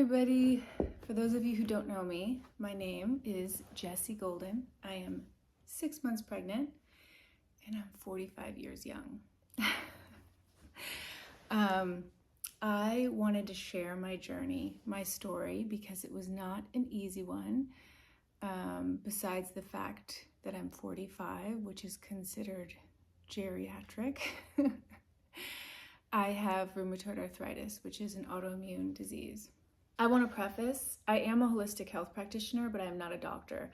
everybody. For those of you who don't know me, my name is Jessie Golden. I am 6 months pregnant and I'm 45 years young. I wanted to share my journey, my story, because it was not an easy one. Besides the fact that I'm 45, which is considered geriatric. I have rheumatoid arthritis, which is an autoimmune disease. I want to preface, I am a holistic health practitioner, but I am not a doctor.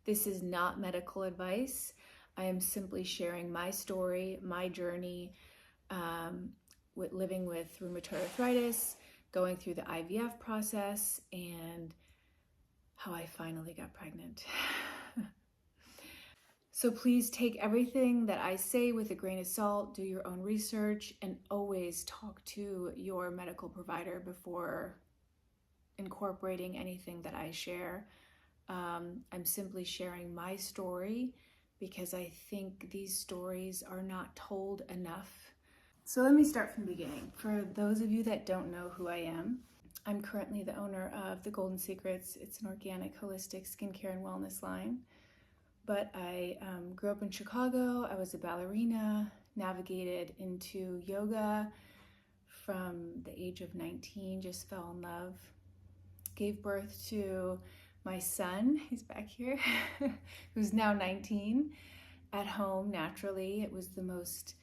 This is not medical advice. I am simply sharing my story, my journey with living with rheumatoid arthritis, going through the IVF process, and how I finally got pregnant. So please take everything that I say with a grain of salt, do your own research, and always talk to your medical provider before incorporating anything that I share. I'm simply sharing my story because I think these stories are not told enough. So let me start from the beginning. For those of you that don't know who I am, I'm currently the owner of The Golden Secrets. It's an organic, holistic skincare and wellness line. But I grew up in Chicago. I was a ballerina, navigated into yoga from the age of 19, just fell in love. Gave birth to my son, he's back here, who's now 19, at home naturally. It was the most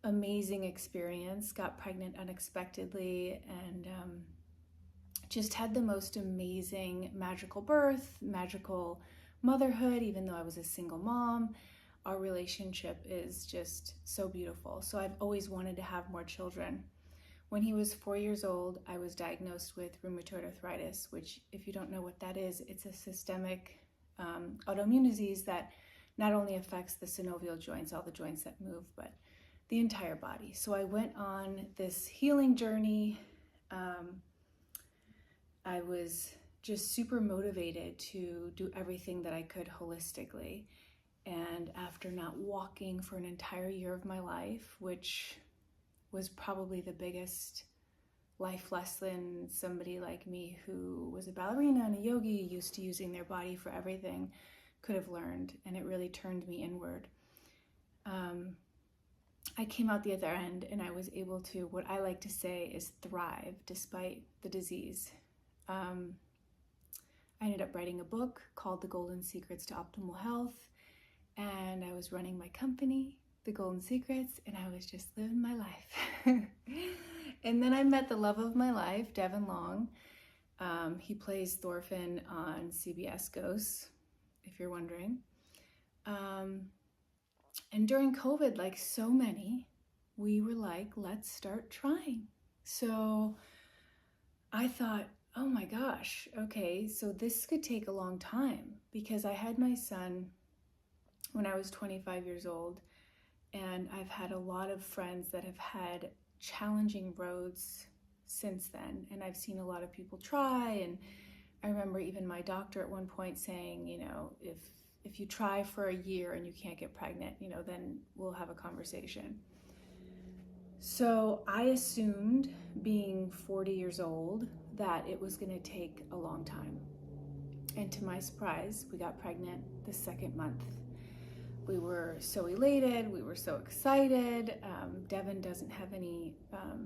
amazing experience. Got pregnant unexpectedly and just had the most amazing magical birth, magical motherhood, even though I was a single mom. Our relationship is just so beautiful. So I've always wanted to have more children. When he was 4 years old, I was diagnosed with rheumatoid arthritis, which, if you don't know what that is, it's a systemic autoimmune disease that not only affects the synovial joints, all the joints that move, but the entire body. So I went on this healing journey. I was just super motivated to do everything that I could holistically. And after not walking for an entire year of my life, which was probably the biggest life lesson somebody like me who was a ballerina and a yogi, used to using their body for everything, could have learned. And it really turned me inward. I came out the other end and I was able to, what I like to say is, thrive despite the disease. I ended up writing a book called The Golden Secrets to Optimal Health, and I was running my company, The Golden Secrets, and I was just living my life. And then I met the love of my life, Devin Long. He plays Thorfinn on CBS Ghosts, if you're wondering. And during COVID, like so many, we were like, let's start trying. So I thought, oh my gosh, okay, so this could take a long time, because I had my son when I was 25 years old, and I've had a lot of friends that have had challenging roads since then, and I've seen a lot of people try. And I remember even my doctor at one point saying, you know, if you try for a year and you can't get pregnant, you know, then we'll have a conversation. So I assumed, being 40 years old, that it was going to take a long time. And to my surprise, we got pregnant the second month. We were so elated, we were so excited. Devin doesn't have any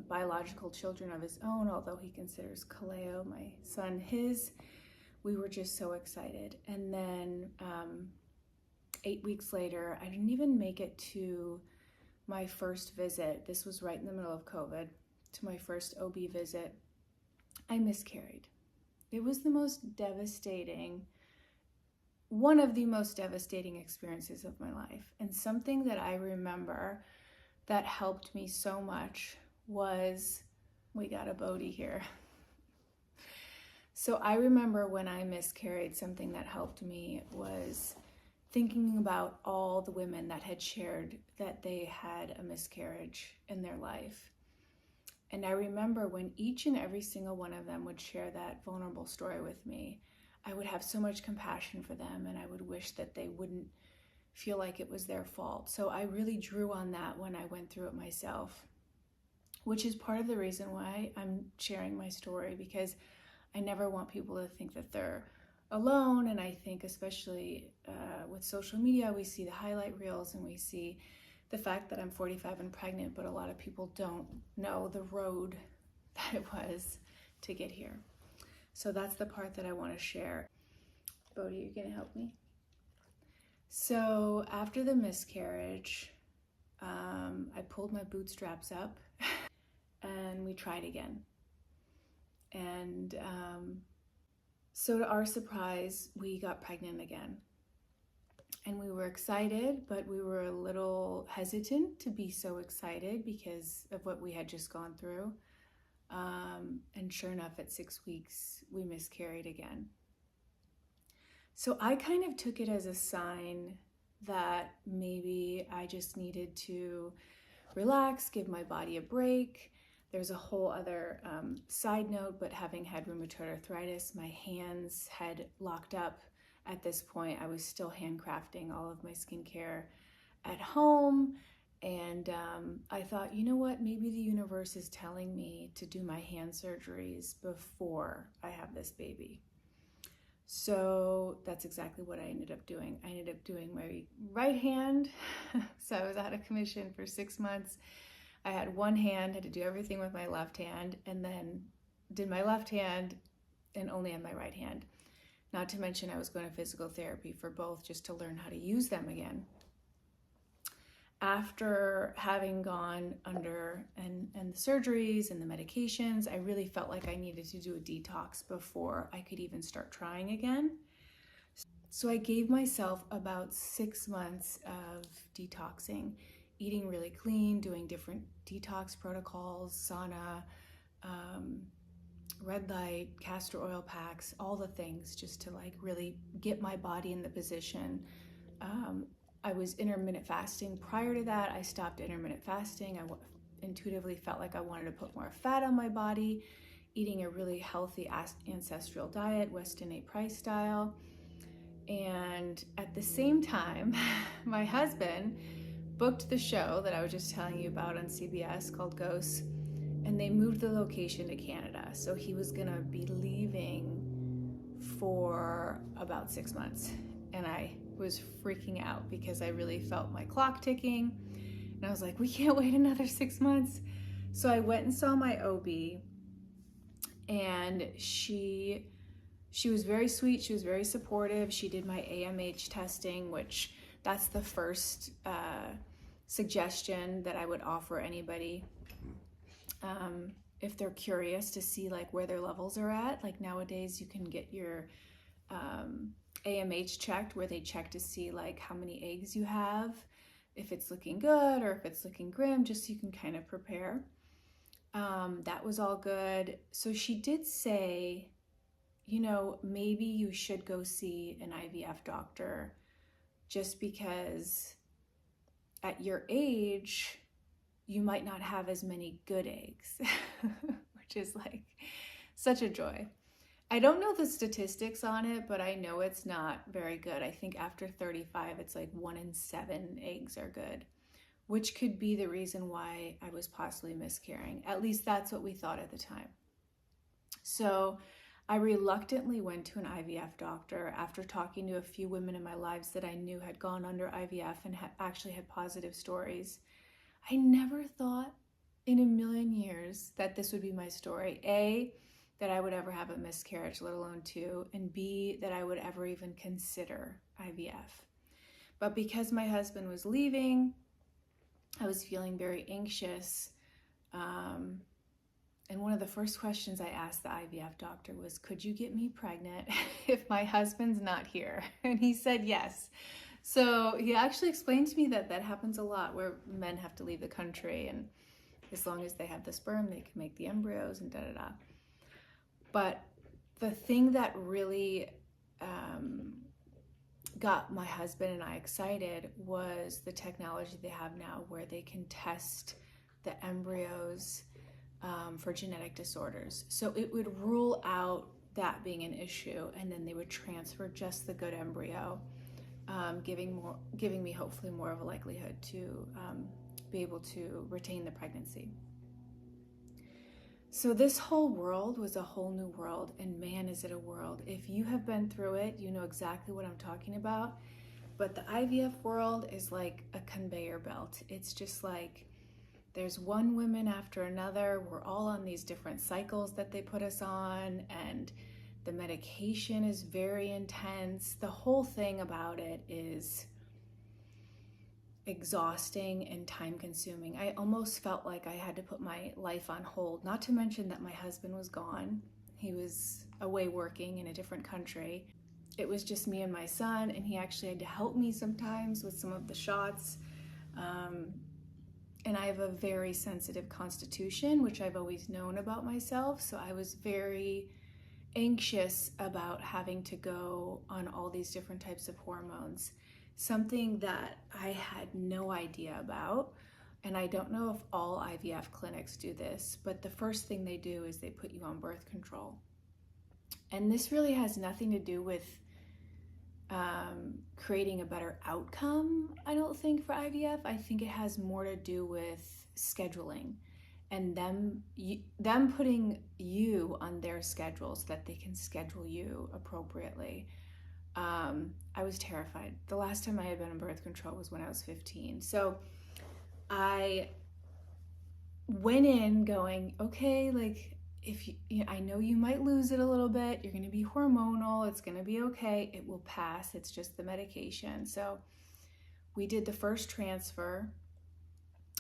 biological children of his own, although he considers Kaleo, my son, his. We were just so excited. And then 8 weeks later, I didn't even make it to my first visit. This was right in the middle of COVID, to my first OB visit. I miscarried. It was the most devastating, one of the most devastating experiences of my life. And something that I remember that helped me so much was, we got a Bodhi here. So I remember when I miscarried, something that helped me was thinking about all the women that had shared that they had a miscarriage in their life. And I remember when each and every single one of them would share that vulnerable story with me, I would have so much compassion for them, and I would wish that they wouldn't feel like it was their fault. So I really drew on that when I went through it myself, which is part of the reason why I'm sharing my story, because I never want people to think that they're alone. And I think especially with social media, we see the highlight reels and we see the fact that I'm 45 and pregnant, but a lot of people don't know the road that it was to get here. So that's the part that I want to share. Bodhi, you gonna help me? So after the miscarriage, I pulled my bootstraps up and we tried again. And so to our surprise, we got pregnant again. And we were excited, but we were a little hesitant to be so excited because of what we had just gone through. And sure enough, at 6 weeks, we miscarried again. So I kind of took it as a sign that maybe I just needed to relax, give my body a break. There's a whole other side note, but having had rheumatoid arthritis, my hands had locked up. At this point, I was still handcrafting all of my skincare at home. And I thought, you know what, maybe the universe is telling me to do my hand surgeries before I have this baby. So that's exactly what I ended up doing. I ended up doing my right hand. So I was out of commission for 6 months. I had one hand, had to do everything with my left hand, and then did my left hand and only had my right hand. Not to mention I was going to physical therapy for both just to learn how to use them again. After having gone under and the surgeries and the medications, I really felt like I needed to do a detox before I could even start trying again. So I gave myself about 6 months of detoxing, eating really clean, doing different detox protocols, sauna, red light, castor oil packs, all the things just to like really get my body in the position. I was intermittent fasting. Prior to that, I stopped intermittent fasting. I intuitively felt like I wanted to put more fat on my body, eating a really healthy ancestral diet, West Innate Price style. And at the same time, my husband booked the show that I was just telling you about on CBS called Ghosts, and they moved the location to Canada. So he was gonna be leaving for about 6 months. And I was freaking out because I really felt my clock ticking. And I was like, we can't wait another 6 months. So I went and saw my OB, and she was very sweet. She was very supportive. She did my AMH testing, which that's the first suggestion that I would offer anybody if they're curious to see like where their levels are at. Like nowadays you can get your AMH checked, where they check to see like how many eggs you have, if it's looking good or if it's looking grim, just so you can kind of prepare. That was all good. So she did say, you know, maybe you should go see an IVF doctor just because at your age, you might not have as many good eggs, which is like such a joy. I don't know the statistics on it, but I know it's not very good. I think after 35, it's like 1 in 7 eggs are good, which could be the reason why I was possibly miscarrying. At least that's what we thought at the time. So I reluctantly went to an IVF doctor after talking to a few women in my lives that I knew had gone under IVF and actually had positive stories. I never thought in a million years that this would be my story. A, that I would ever have a miscarriage, let alone 2, and B, that I would ever even consider IVF. But because my husband was leaving, I was feeling very anxious. And one of the first questions I asked the IVF doctor was, could you get me pregnant if my husband's not here? And he said yes. So he actually explained to me that that happens a lot, where men have to leave the country, and as long as they have the sperm, they can make the embryos and da-da-da. But the thing that really got my husband and I excited was the technology they have now, where they can test the embryos for genetic disorders. So it would rule out that being an issue, and then they would transfer just the good embryo, giving me hopefully more of a likelihood to be able to retain the pregnancy. So this whole world was a whole new world, and man, is it a world. If you have been through it, you know exactly what I'm talking about. But the IVF world is like a conveyor belt. It's just like there's one woman after another. We're all on these different cycles that they put us on, and the medication is very intense. The whole thing about it is exhausting and time consuming. I almost felt like I had to put my life on hold, not to mention that my husband was gone. He was away working in a different country. It was just me and my son, and he actually had to help me sometimes with some of the shots. And I have a very sensitive constitution, which I've always known about myself. So I was very anxious about having to go on all these different types of hormones, something that I had no idea about. And I don't know if all IVF clinics do this, but the first thing they do is they put you on birth control. And this really has nothing to do with creating a better outcome, I don't think, for IVF. I think it has more to do with scheduling and them putting you on their schedule so that they can schedule you appropriately. I was terrified. The last time I had been on birth control was when I was 15. So I went in going, okay, like, if I know you might lose it a little bit, you're going to be hormonal, it's going to be okay, it will pass, it's just the medication. So we did the first transfer.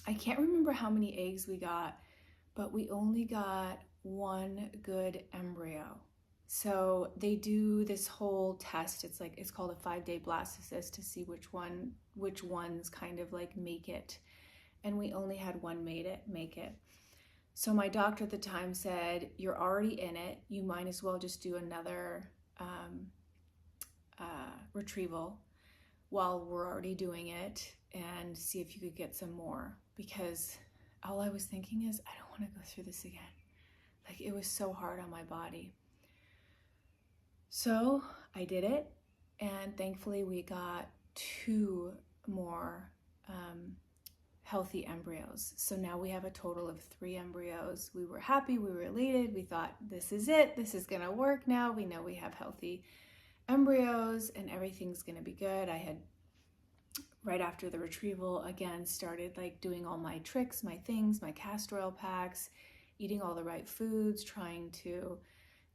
I can't remember how many eggs we got, but we only got one good embryo. So they do this whole test. It's called a 5-day blastocyst to see which ones kind of like make it. And we only had one make it. So my doctor at the time said, you're already in it. You might as well just do another retrieval while we're already doing it and see if you could get some more. Because all I was thinking is, I don't want to go through this again. Like, it was so hard on my body. So I did it, and thankfully we got 2 more healthy embryos. So now we have a total of 3 embryos. We were happy, we were elated. We thought, this is it, this is gonna work now. We know we have healthy embryos and everything's gonna be good. I had, right after the retrieval, again, started like doing all my tricks, my things, my castor oil packs, eating all the right foods, trying to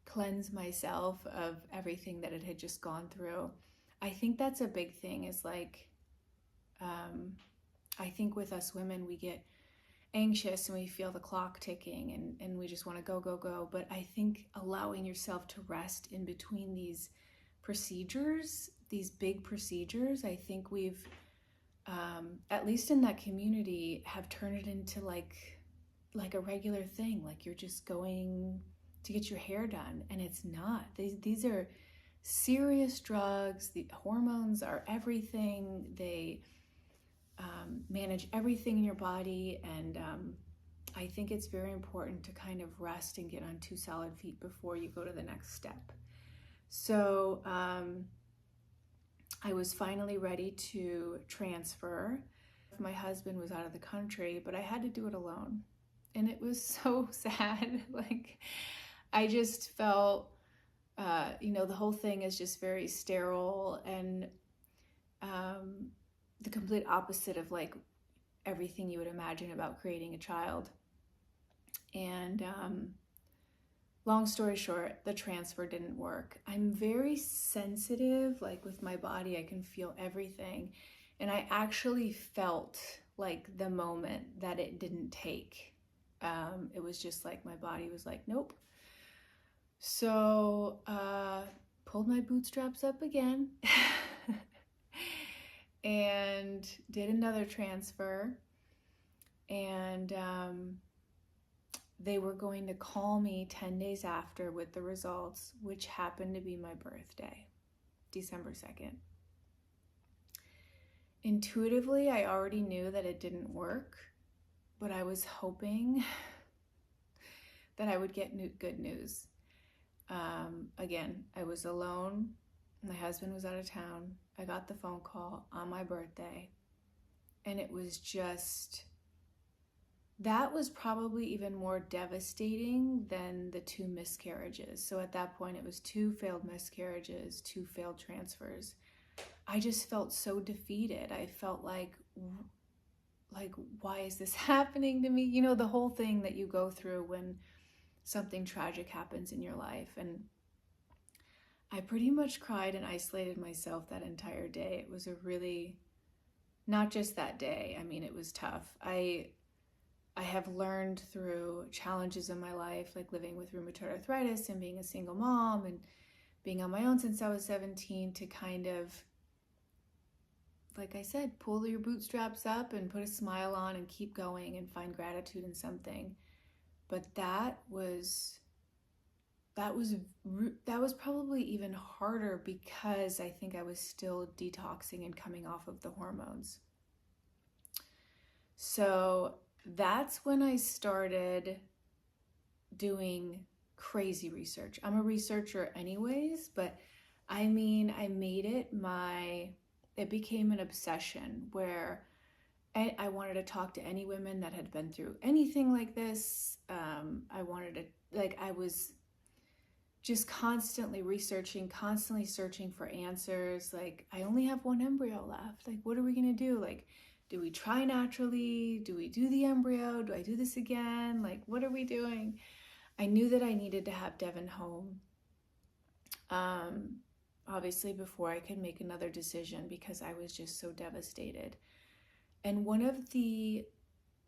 cleanse myself of everything that it had just gone through. I think that's a big thing, is like, I think with us women, we get anxious and we feel the clock ticking and we just want to go, go, go. But I think allowing yourself to rest in between these procedures, these big procedures, I think we've, at least in that community, have turned it into like a regular thing. Like, you're just going to get your hair done, and it's not. These are serious drugs. The hormones are everything. They manage everything in your body, and I think it's very important to kind of rest and get on 2 solid feet before you go to the next step. So I was finally ready to transfer. My husband was out of the country, but I had to do it alone, and it was so sad. Like, I just felt, the whole thing is just very sterile and the complete opposite of like everything you would imagine about creating a child. And long story short, the transfer didn't work. I'm very sensitive, like with my body, I can feel everything. And I actually felt like the moment that it didn't take. It was just like my body was like, nope. So pulled my bootstraps up again and did another transfer. And they were going to call me 10 days after with the results, which happened to be my birthday, December 2nd. Intuitively, I already knew that it didn't work, but I was hoping that I would get good news. Again, I was alone. My husband was out of town. I got the phone call on my birthday, and it was just that was probably even more devastating than the 2 miscarriages. So at that point, it was 2 failed miscarriages, 2 failed transfers. I just felt so defeated. I felt like, why is this happening to me? You know, the whole thing that you go through when something tragic happens in your life. And I pretty much cried and isolated myself that entire day. It was a really, not just that day. I mean, it was tough. I have learned through challenges in my life, like living with rheumatoid arthritis and being a single mom and being on my own since I was 17, to kind of, like I said, pull your bootstraps up and put a smile on and keep going and find gratitude in something. But that was probably even harder because I think I was still detoxing and coming off of the hormones. So that's when I started doing crazy research. I'm a researcher anyways, but I mean, I made it it became an obsession where I wanted to talk to any women that had been through anything like this. I was just constantly researching, constantly searching for answers. Like, I only have 1 embryo left. Like, what are we gonna do? Like, do we try naturally? Do we do the embryo? Do I do this again? Like, what are we doing? I knew that I needed to have Devin home, obviously, before I could make another decision, because I was just so devastated. And one of the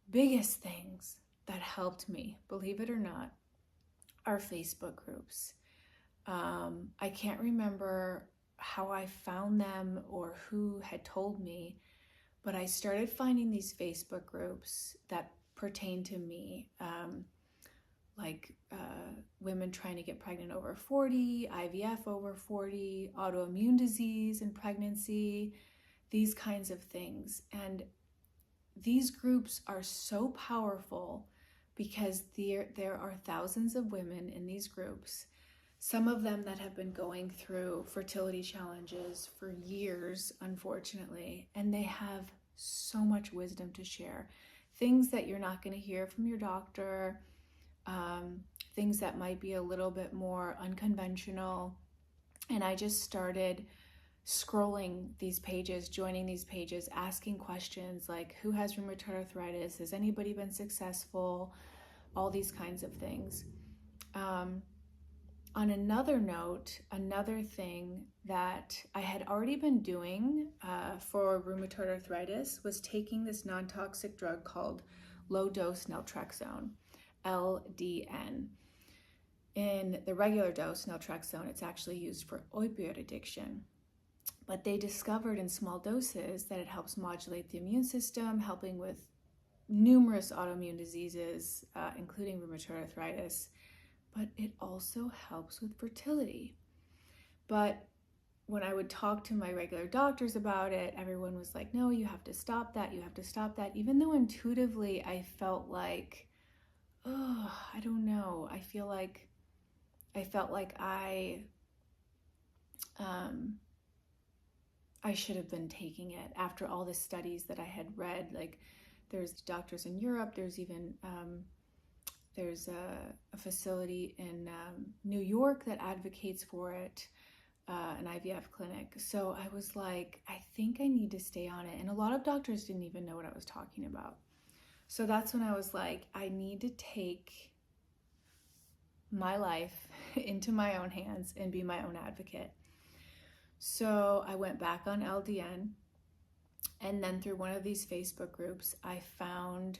biggest things that helped me, believe it or not, are Facebook groups. I can't remember how I found them or who had told me, but I started finding these Facebook groups that pertain to me, like women trying to get pregnant over 40, IVF over 40, autoimmune disease and pregnancy, these kinds of things. And these groups are so powerful because there are thousands of women in these groups, some of them that have been going through fertility challenges for years, unfortunately, and they have so much wisdom to share. Things that you're not going to hear from your doctor, things that might be a little bit more unconventional. And I just started scrolling these pages, joining these pages, asking questions like, who has rheumatoid arthritis? Has anybody been successful? All these kinds of things. On another note, another thing that I had already been doing for rheumatoid arthritis was taking this non-toxic drug called low-dose naltrexone, LDN. In the regular dose naltrexone, it's actually used for opioid addiction. But they discovered in small doses that it helps modulate the immune system, helping with numerous autoimmune diseases, including rheumatoid arthritis. But it also helps with fertility. But when I would talk to my regular doctors about it, everyone was like, no, you have to stop that. You have to stop that. Even though intuitively I felt like, oh, I don't know. I felt like I should have been taking it after all the studies that I had read. Like, there's doctors in Europe. There's even there's a facility in New York that advocates for it, an IVF clinic. So I was like, I think I need to stay on it. And a lot of doctors didn't even know what I was talking about. So that's when I was like, I need to take my life into my own hands and be my own advocate. So I went back on LDN, and then through one of these Facebook groups, I found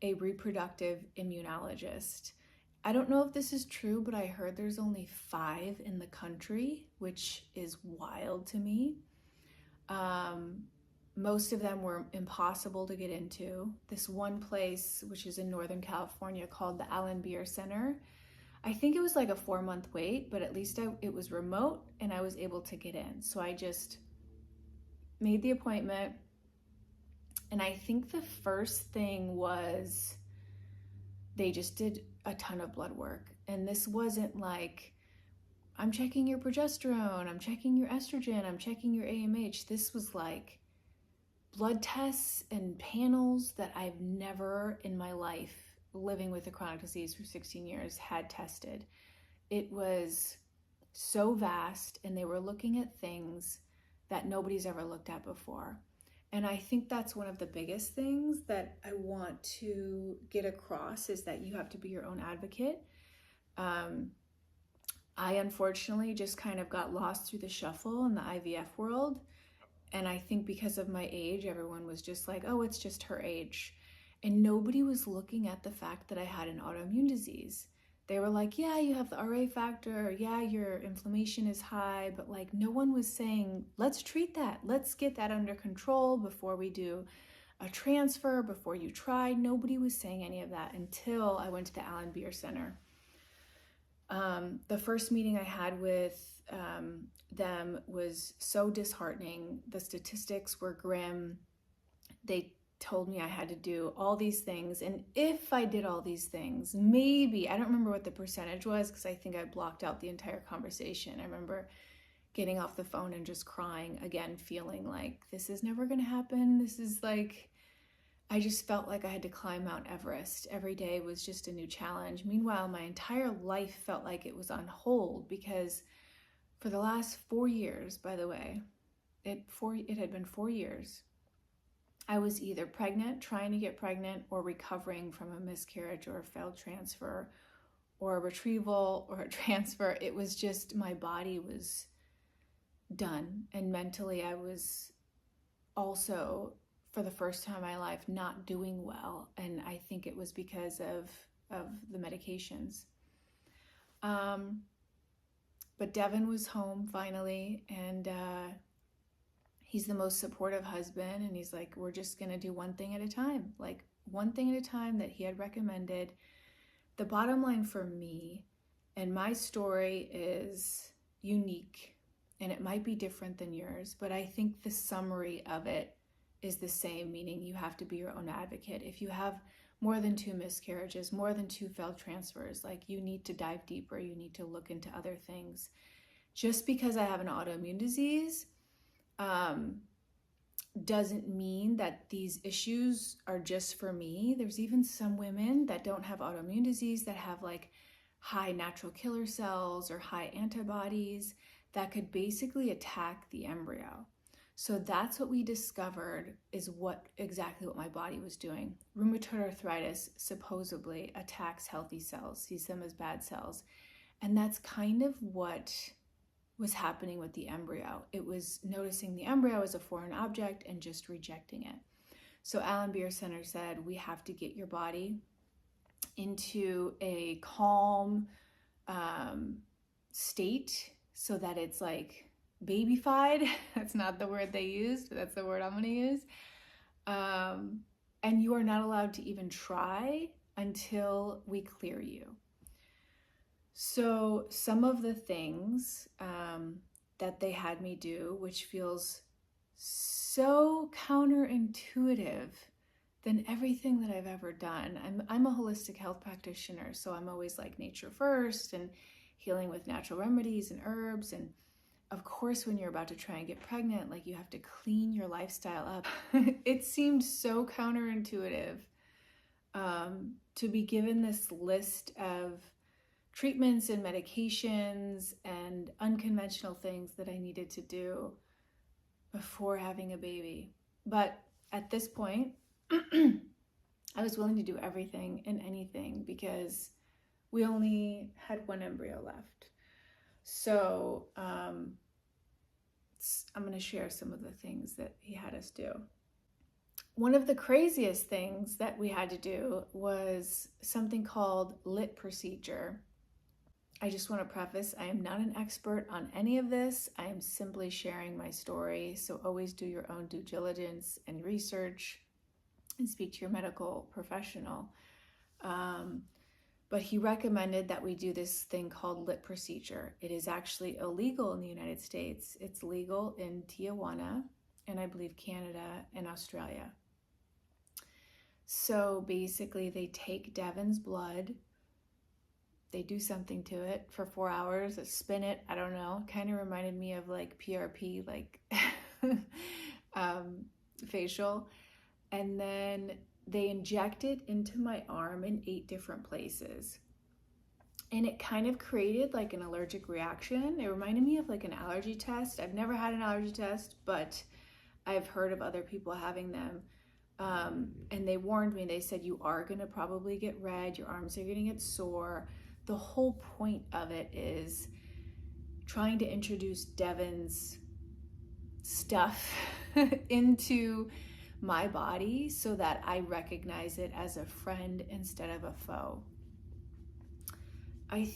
a reproductive immunologist. I don't know if this is true, but I heard there's only 5 in the country, which is wild to me. Most of them were impossible to get into. This one place, which is in Northern California, called the Allen Beer Center, I think it was like a 4-month wait, but at least it was remote and I was able to get in. So I just made the appointment. And I think the first thing was they just did a ton of blood work. And this wasn't like, I'm checking your progesterone, I'm checking your estrogen, I'm checking your AMH. This was like blood tests and panels that I've never in my life, living with a chronic disease for 16 years, had tested. It was so vast, and they were looking at things that nobody's ever looked at before. And I think that's one of the biggest things that I want to get across, is that you have to be your own advocate. I unfortunately just kind of got lost through the shuffle in the IVF world. And I think because of my age, everyone was just like, oh, it's just her age. And nobody was looking at the fact that I had an autoimmune disease. They were like, yeah, you have the RA factor, or yeah, your inflammation is high, but like no one was saying, let's treat that. Let's get that under control before we do a transfer, before you try. Nobody was saying any of that until I went to the Allen Beer Center. The first meeting I had with them was so disheartening. The statistics were grim. They told me I had to do all these things, and if I did all these things, maybe, I don't remember what the percentage was because I think I blocked out the entire conversation. I remember getting off the phone and just crying again, feeling like this is never going to happen. This is like, I just felt like I had to climb Mount Everest. Every day was just a new challenge. Meanwhile, my entire life felt like it was on hold, because for the last 4 years, by the way, it had been 4 years, I was either pregnant, trying to get pregnant, or recovering from a miscarriage or a failed transfer or a retrieval or a transfer. It was just, my body was done. And mentally, I was also, for the first time in my life, not doing well. And I think it was because of the medications. But Devin was home finally, and he's the most supportive husband, and he's like, we're just going to do one thing at a time, like one thing at a time that he had recommended. The bottom line for me, and my story is unique, and it might be different than yours, but I think the summary of it is the same, meaning you have to be your own advocate. If you have more than 2 miscarriages, more than 2 failed transfers, like, you need to dive deeper. You need to look into other things. Just because I have an autoimmune disease doesn't mean that these issues are just for me. There's even some women that don't have autoimmune disease that have like high natural killer cells or high antibodies that could basically attack the embryo. So that's what we discovered, is exactly what my body was doing. Rheumatoid arthritis supposedly attacks healthy cells, sees them as bad cells. And that's kind of what was happening with the embryo. It was noticing the embryo as a foreign object and just rejecting it. So Allen Beer Center said, we have to get your body into a calm state so that it's like babyfied. That's not the word they used, but that's the word I'm going to use. And you are not allowed to even try until we clear you. So some of the things that they had me do, which feels so counterintuitive than everything that I've ever done. I'm a holistic health practitioner, so I'm always like nature first and healing with natural remedies and herbs. And of course, when you're about to try and get pregnant, like, you have to clean your lifestyle up. It seemed so counterintuitive to be given this list of treatments and medications and unconventional things that I needed to do before having a baby. But at this point, I was willing to do everything and anything because we only had 1 embryo left. So I'm going to share some of the things that he had us do. One of the craziest things that we had to do was something called LIT procedure. I just want to preface, I am not an expert on any of this. I am simply sharing my story. So always do your own due diligence and research and speak to your medical professional. But he recommended that we do this thing called LIT procedure. It is actually illegal in the United States. It's legal in Tijuana, and I believe Canada and Australia. So basically they take Devin's blood, they do something to it for 4 hours, spin it, I don't know, kind of reminded me of like PRP, like facial. And then they injected into my arm in 8 different places. And it kind of created like an allergic reaction. It reminded me of like an allergy test. I've never had an allergy test, but I've heard of other people having them. And they warned me, they said, you are going to probably get red, your arms are going to get sore. The whole point of it is trying to introduce Devon's stuff into my body so that I recognize it as a friend instead of a foe. I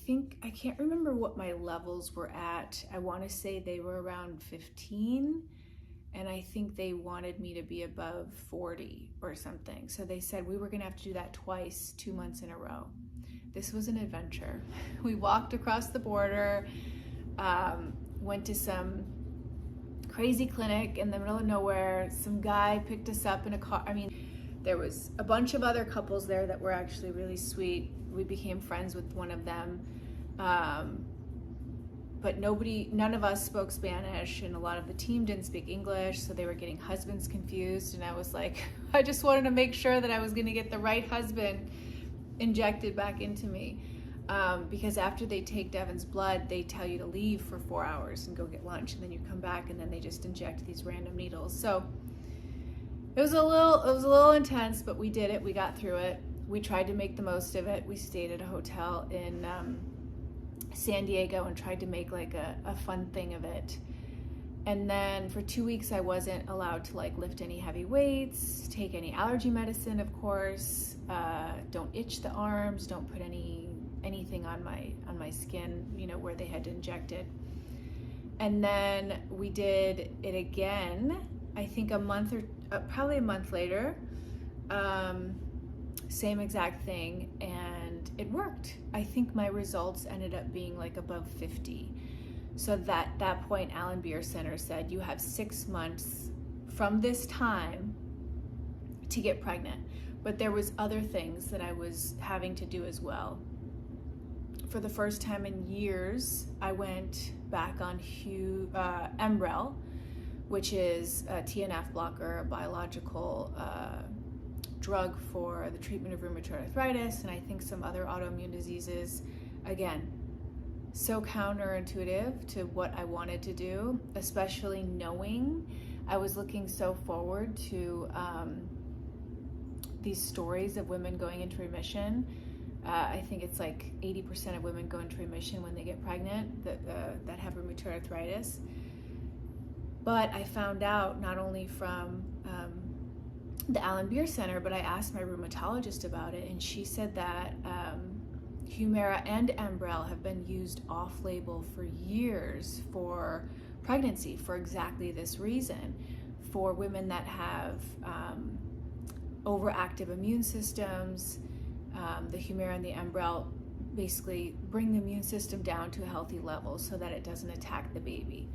can't remember what my levels were at. I want to say they were around 15, and I think they wanted me to be above 40 or something. So they said we were going to have to do that twice, 2 months in a row. This was an adventure. We walked across the border, went to some crazy clinic in the middle of nowhere. Some guy picked us up in a car. I mean, there was a bunch of other couples there that were actually really sweet. We became friends with one of them. But none of us spoke Spanish, and a lot of the team didn't speak English, so they were getting husbands confused. And I was like, I just wanted to make sure that I was gonna get the right husband injected back into me. Because after they take Devon's blood, they tell you to leave for 4 hours and go get lunch, and then you come back, and then they just inject these random needles. So it was a little intense, but we did it. We got through it. We tried to make the most of it. We stayed at a hotel in San Diego and tried to make like a fun thing of it. And then for 2 weeks, I wasn't allowed to like lift any heavy weights, take any allergy medicine, of course. Don't itch the arms. Don't put anything on my skin, where they had to inject it. And then we did it again, I think probably a month later, same exact thing, and it worked. I think my results ended up being like above 50. So that point, Alan Beer Center said, you have 6 months from this time to get pregnant. But there was other things that I was having to do as well. For the first time in years, I went back on Enbrel, which is a TNF blocker, a biological drug for the treatment of rheumatoid arthritis, and I think some other autoimmune diseases. Again, so counterintuitive to what I wanted to do, especially knowing I was looking so forward to these stories of women going into remission. I think it's like 80% of women go into remission when they get pregnant that have rheumatoid arthritis. But I found out not only from the Alan Beer Center, but I asked my rheumatologist about it, and she said that Humira and Enbrel have been used off-label for years for pregnancy for exactly this reason, for women that have overactive immune systems. The Humira and the Enbrel basically bring the immune system down to a healthy level so that it doesn't attack the baby.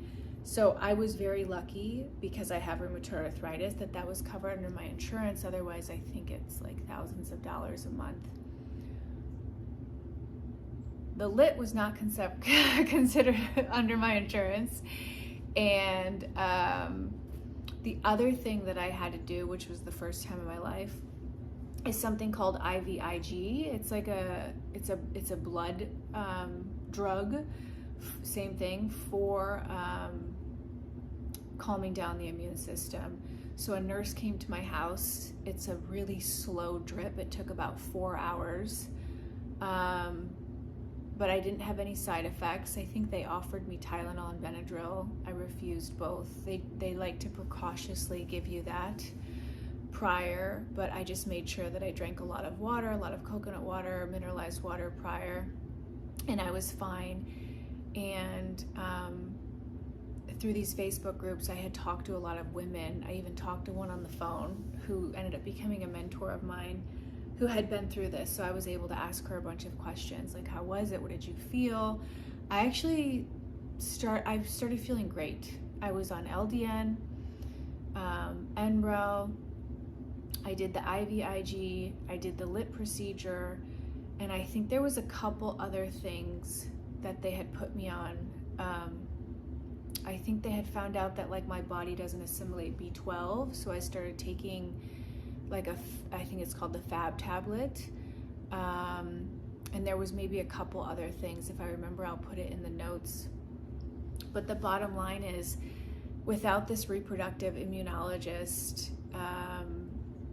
So I was very lucky, because I have rheumatoid arthritis, that was covered under my insurance. Otherwise, I think it's like thousands of dollars a month. The lit was not considered under my insurance. And the other thing that I had to do, which was the first time in my life, is something called IVIG. It's like it's a blood drug, same thing, for calming down the immune system. So a nurse came to my house. It's a really slow drip. It took about 4 hours. But I didn't have any side effects. I think they offered me Tylenol and Benadryl. I refused both. They like to precautiously give you that prior, but I just made sure that I drank a lot of water, a lot of coconut water, mineralized water prior, and I was fine. And through these Facebook groups, I had talked to a lot of women. I even talked to one on the phone who ended up becoming a mentor of mine, who had been through this. So I was able to ask her a bunch of questions, like, how was it? What did you feel? I started feeling great. I was on LDN, Enbrel, I did the IVIG, I did the lit procedure, and I think there was a couple other things that they had put me on I think they had found out that like my body doesn't assimilate B12, so I started taking like I think it's called the Fab tablet, and there was maybe a couple other things. If I remember, I'll put it in the notes. But the bottom line is, without this reproductive immunologist,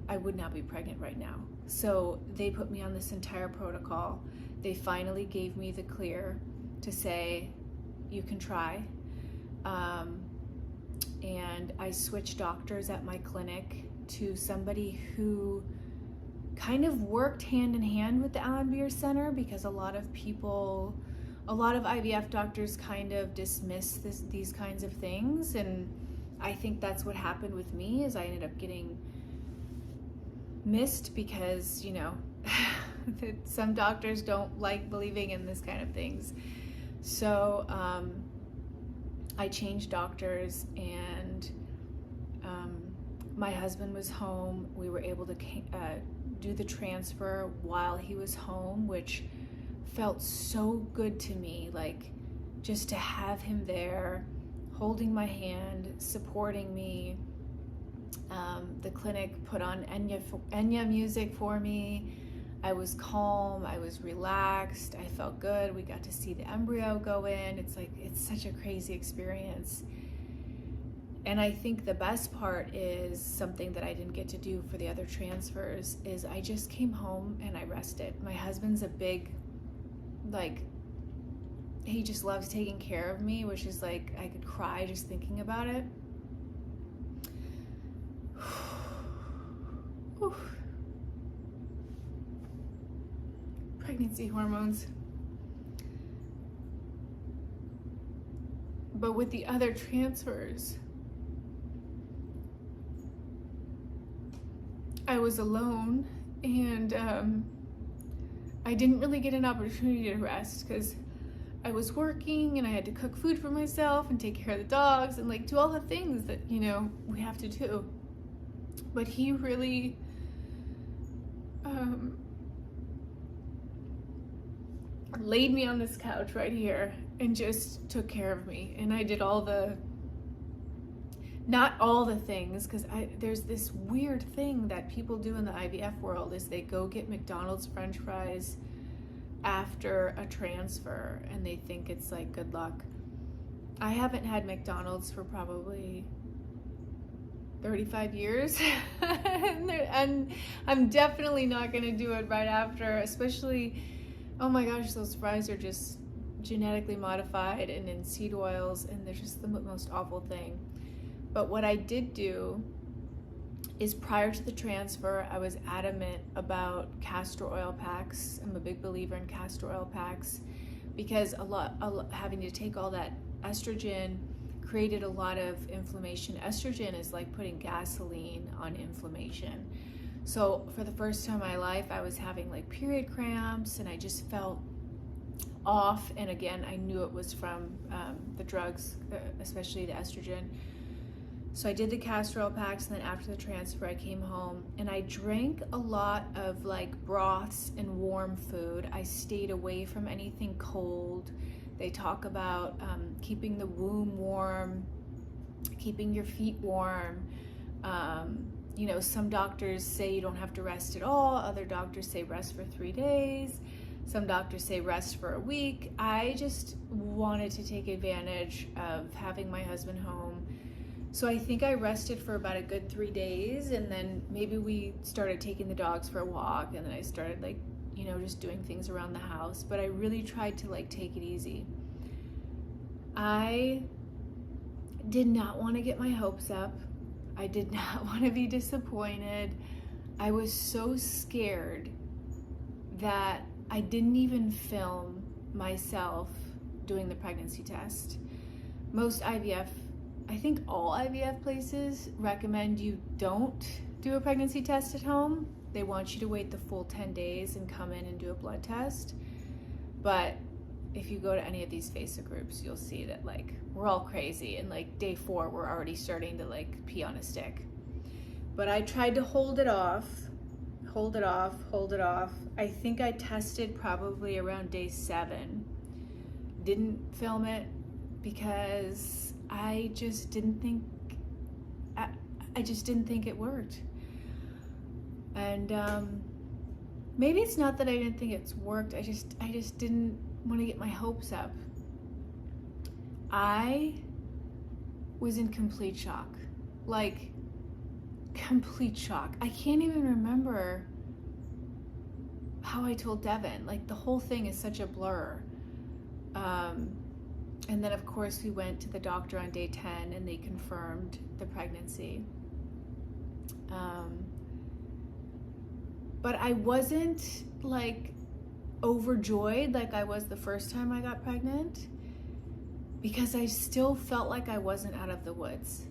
I would not be pregnant right now. So they put me on this entire protocol. They finally gave me the clear to say, you can try. And I switched doctors at my clinic to somebody who kind of worked hand in hand with the Alan Beer Center, because a lot of IVF doctors kind of dismiss these kinds of things. And I think that's what happened with me, is I ended up getting missed because, you know, some doctors don't like believing in this kind of things. So I changed doctors, and my husband was home. We were able to do the transfer while he was home, which felt so good to me, like just to have him there holding my hand, supporting me. The clinic put on Enya music for me. I was calm, I was relaxed, I felt good. We got to see the embryo go in. It's like, it's such a crazy experience. And I think the best part is something that I didn't get to do for the other transfers, is I just came home and I rested. My husband's a big, like, he just loves taking care of me, which is like, I could cry just thinking about it. Pregnancy hormones. But with the other transfers, I was alone, and I didn't really get an opportunity to rest because I was working and I had to cook food for myself and take care of the dogs and like do all the things that, you know, we have to do. But he really laid me on this couch right here and just took care of me. And I did not all the things, because there's this weird thing that people do in the IVF world, is they go get McDonald's French fries after a transfer and they think it's like good luck. I haven't had McDonald's for probably 35 years and I'm definitely not going to do it right after, especially, oh my gosh, those fries are just genetically modified and in seed oils, and they're just the most awful thing. But what I did do is, prior to the transfer, I was adamant about castor oil packs. I'm a big believer in castor oil packs because having to take all that estrogen created a lot of inflammation. Estrogen is like putting gasoline on inflammation. So for the first time in my life, I was having like period cramps and I just felt off. And again, I knew it was from the drugs, especially the estrogen. So I did the castor oil packs, and then after the transfer, I came home and I drank a lot of like broths and warm food. I stayed away from anything cold. They talk about keeping the womb warm, keeping your feet warm. You know, some doctors say you don't have to rest at all. Other doctors say rest for 3 days. Some doctors say rest for a week. I just wanted to take advantage of having my husband home. So I think I rested for about a good 3 days, and then maybe we started taking the dogs for a walk, and then I started like, you know, just doing things around the house. But I really tried to like take it easy. I did not want to get my hopes up. I did not want to be disappointed. I was so scared that I didn't even film myself doing the pregnancy test. Most IVF, I think all IVF places recommend you don't do a pregnancy test at home. They want you to wait the full 10 days and come in and do a blood test. But if you go to any of these Facebook groups, you'll see that like we're all crazy, and like day 4 we're already starting to like pee on a stick. But I tried to hold it off. I think I tested probably around day 7. Didn't film it because I just didn't think I just didn't think it worked. And maybe it's not that I didn't think it's worked. I just didn't want to get my hopes up. I was in complete shock. Like, complete shock. I can't even remember how I told Devin. Like, the whole thing is such a blur. And then, of course, we went to the doctor on day 10 and they confirmed the pregnancy. But I wasn't like overjoyed like I was the first time I got pregnant, because I still felt like I wasn't out of the woods.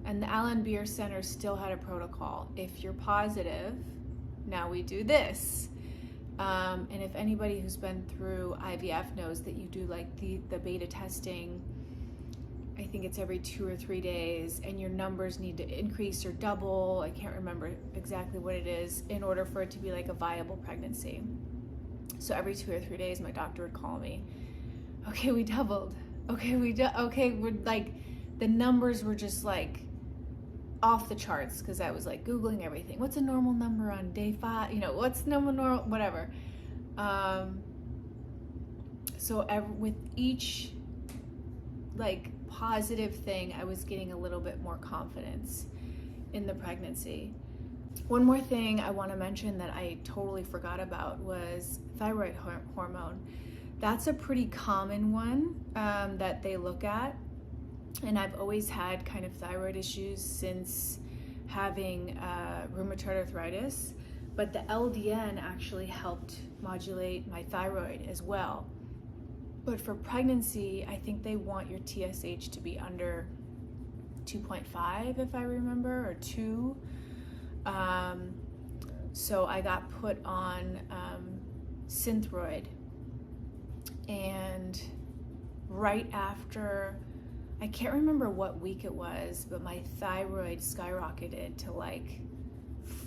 And the Alan Beer Center still had a protocol. If you're positive, now we do this. And if anybody who's been through IVF knows that you do like the beta testing, I think it's every 2 or 3 days, and your numbers need to increase or double. I can't remember exactly what it is in order for it to be like a viable pregnancy. So every 2 or 3 days, my doctor would call me. Okay, we doubled. Okay, we're like, the numbers were just like off the charts, because I was like Googling everything. What's a normal number on day 5? You know, what's normal, whatever. So with each like positive thing, I was getting a little bit more confidence in the pregnancy. One more thing I want to mention that I totally forgot about was thyroid hormone. That's a pretty common one that they look at. And I've always had kind of thyroid issues since having rheumatoid arthritis, but the LDN actually helped modulate my thyroid as well. But for pregnancy, I think they want your TSH to be under 2.5, if I remember, or 2. So I got put on Synthroid, and right after, I can't remember what week it was, but my thyroid skyrocketed to like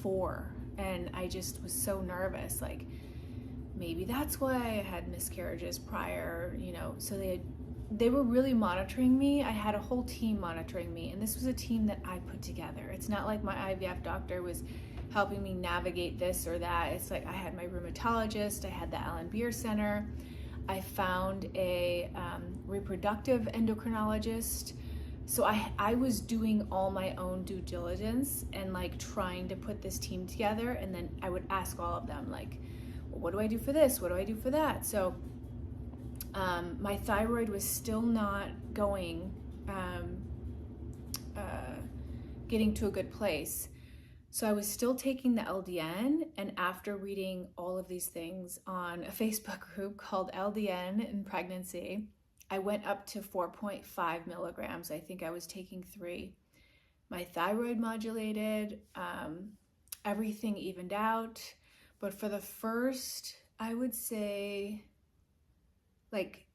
4, and I just was so nervous, like maybe that's why I had miscarriages prior, you know. So they were really monitoring me. I had a whole team monitoring me, and this was a team that I put together. It's not like my IVF doctor was helping me navigate this or that. It's like I had my rheumatologist, I had the Alan Beer Center, I found a reproductive endocrinologist. So I was doing all my own due diligence and like trying to put this team together, and then I would ask all of them like, well, what do I do for this? What do I do for that? So my thyroid was still not going, getting to a good place. So I was still taking the LDN, and after reading all of these things on a Facebook group called LDN in Pregnancy, I went up to 4.5 milligrams. I think I was taking 3. My thyroid modulated, everything evened out. But for the first, I would say, like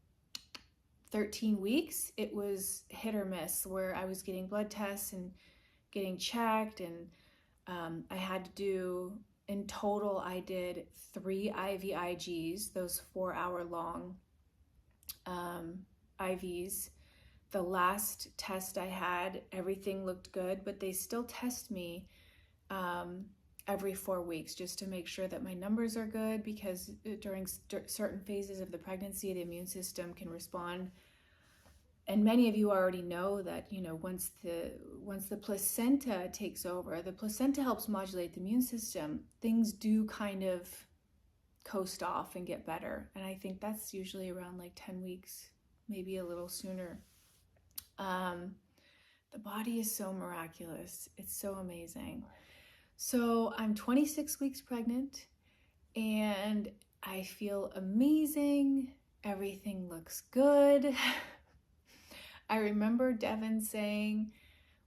13 weeks, it was hit or miss, where I was getting blood tests and getting checked, and I had to do, in total, I did 3 IVIGs, those 4-hour-long IVs. The last test I had, everything looked good, but they still test me every 4 weeks just to make sure that my numbers are good, because during certain phases of the pregnancy, the immune system can respond. And many of you already know that, you know, once the placenta takes over, the placenta helps modulate the immune system. Things do kind of coast off and get better. And I think that's usually around like 10 weeks, maybe a little sooner. The body is so miraculous. It's so amazing. So I'm 26 weeks pregnant, and I feel amazing. Everything looks good. I remember Devin saying,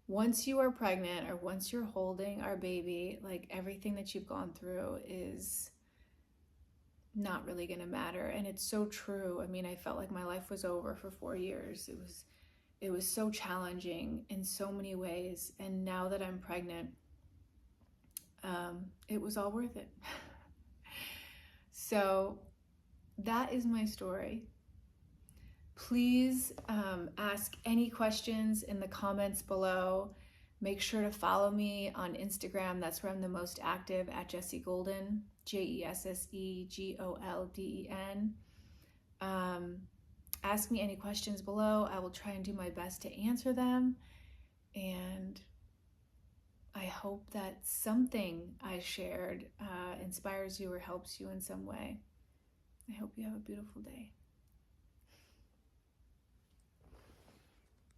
once you are pregnant or once you're holding our baby, like everything that you've gone through is not really going to matter. And it's so true. I mean, I felt like my life was over for 4 years. It was so challenging in so many ways. And now that I'm pregnant, it was all worth it. So that is my story. Please ask any questions in the comments below. Make sure to follow me on Instagram. That's where I'm the most active, at Jessie Golden, JESSEGOLDEN. Ask me any questions below. I will try and do my best to answer them. And I hope that something I shared inspires you or helps you in some way. I hope you have a beautiful day.